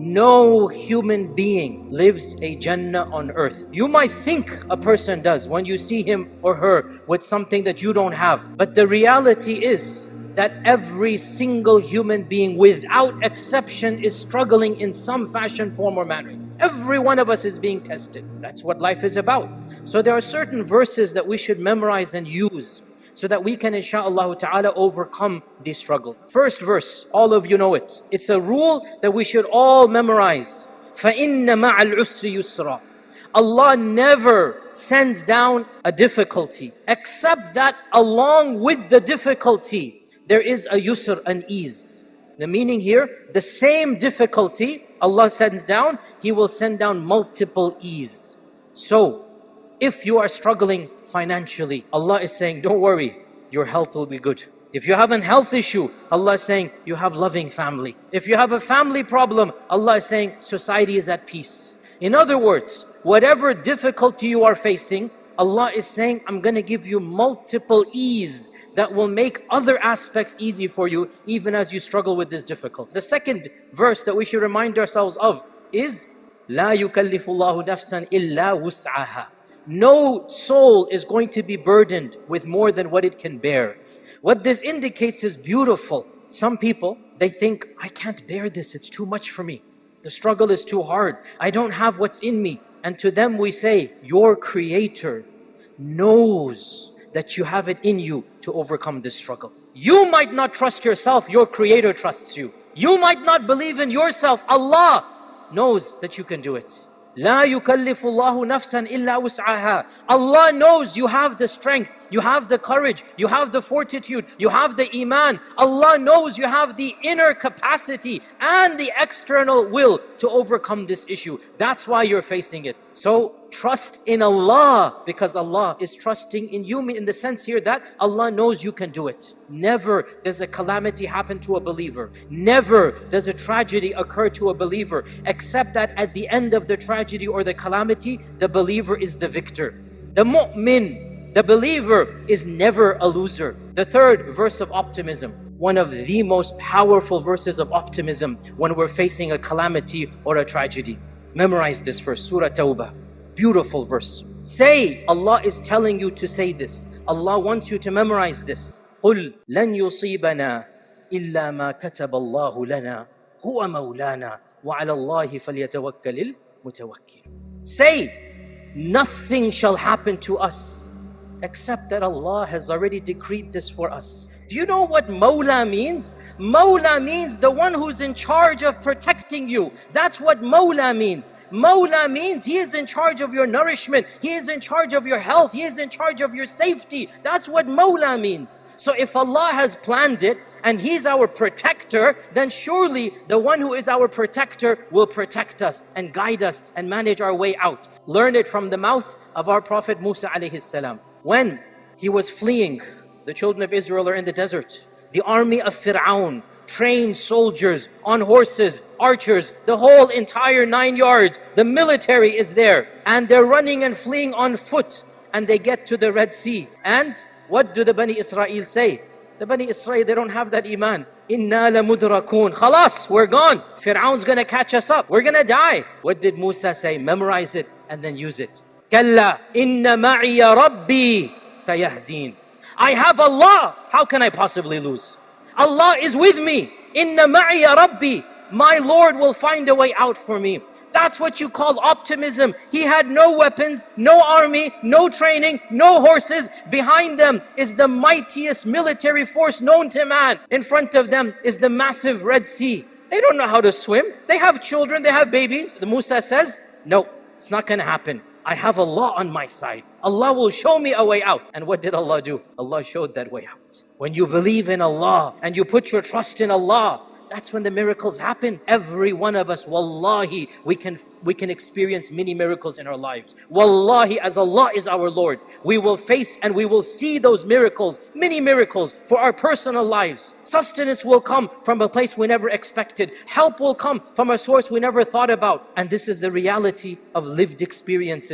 No human being lives a Jannah on earth. You might think a person does when you see him or her with something that you don't have. But the reality is that every single human being without exception is struggling in some fashion, form or manner. Every one of us is being tested. That's what life is about. So there are certain verses that we should memorize and use so that we can insha'Allah ta'ala overcome these struggles. First verse, all of you know it. It's a rule that we should all memorize. فَإِنَّ مَعَ الْعُسْرِ يُسْرًا. Allah never sends down a difficulty, except that along with the difficulty, there is a yusr, an ease. The meaning here, the same difficulty Allah sends down, He will send down multiple ease. So, if you are struggling financially, Allah is saying, don't worry, your health will be good. If you have a health issue, Allah is saying, you have loving family. If you have a family problem, Allah is saying, society is at peace. In other words, whatever difficulty you are facing, Allah is saying, I'm going to give you multiple ease that will make other aspects easy for you, even as you struggle with this difficulty. The second verse that we should remind ourselves of is, لا يكلف الله نفسا إلا وسعها. No soul is going to be burdened with more than what it can bear. What this indicates is beautiful. Some people, they think, I can't bear this, it's too much for me. The struggle is too hard. I don't have what's in me. And to them we say, your Creator knows that you have it in you to overcome this struggle. You might not trust yourself, your Creator trusts you. You might not believe in yourself, Allah knows that you can do it. لا يكلف الله نفسا إلا وسعها. Allah knows you have the strength, you have the courage, you have the fortitude, you have the iman. Allah knows you have the inner capacity and the external will to overcome this issue. That's why you're facing it. So trust in Allah, because Allah is trusting in you, in the sense here that Allah knows you can do it. Never does a calamity happen to a believer. Never does a tragedy occur to a believer, except that at the end of the tragedy or the calamity, the believer is the victor. The mu'min, the believer, is never a loser. The third verse of optimism, one of the most powerful verses of optimism when we're facing a calamity or a tragedy. Memorize this verse, Surah Tawbah. Beautiful verse. Say, Allah is telling you to say this. Allah wants you to memorize this. قُلْ لَنْ يُصِيبَنَا إِلَّا مَا كَتَبَ اللَّهُ لَنَا هُوَ مَوْلَانَا وَعَلَى اللَّهِ فَلْيَتَوَكَّلِ الْمُتَوَكِّلُونَ. Say, nothing shall happen to us except that Allah has already decreed this for us. Do you know what Mawla means? Mawla means the one who's in charge of protecting you. That's what Mawla means. Mawla means He is in charge of your nourishment. He is in charge of your health. He is in charge of your safety. That's what Mawla means. So if Allah has planned it and He's our protector, then surely the one who is our protector will protect us and guide us and manage our way out. Learn it from the mouth of our Prophet Musa alayhi salam. When he was fleeing, the children of Israel are in the desert. The army of Fir'aun, trained soldiers on horses, archers, the whole entire 9 yards. The military is there. And they're running and fleeing on foot. And they get to the Red Sea. And what do the Bani Israel say? The Bani Israel, they don't have that iman. Inna la mudrakun. Khalas, we're gone. Fir'aun's gonna catch us up. We're gonna die. What did Musa say? Memorize it and then use it. Kalla inna ma'iya rabbi sayahdeen. I have Allah. How can I possibly lose? Allah is with me. Inna ma'iya rabbi. My Lord will find a way out for me. That's what you call optimism. He had no weapons, no army, no training, no horses. Behind them is the mightiest military force known to man. In front of them is the massive Red Sea. They don't know how to swim. They have children, they have babies. The Musa says, no, it's not going to happen. I have Allah on my side. Allah will show me a way out. And what did Allah do? Allah showed that way out. When you believe in Allah and you put your trust in Allah, that's when the miracles happen. Every one of us, wallahi, we can experience many miracles in our lives. Wallahi, as Allah is our Lord, we will face and we will see those miracles, many miracles for our personal lives. Sustenance will come from a place we never expected. Help will come from a source we never thought about. And this is the reality of lived experiences.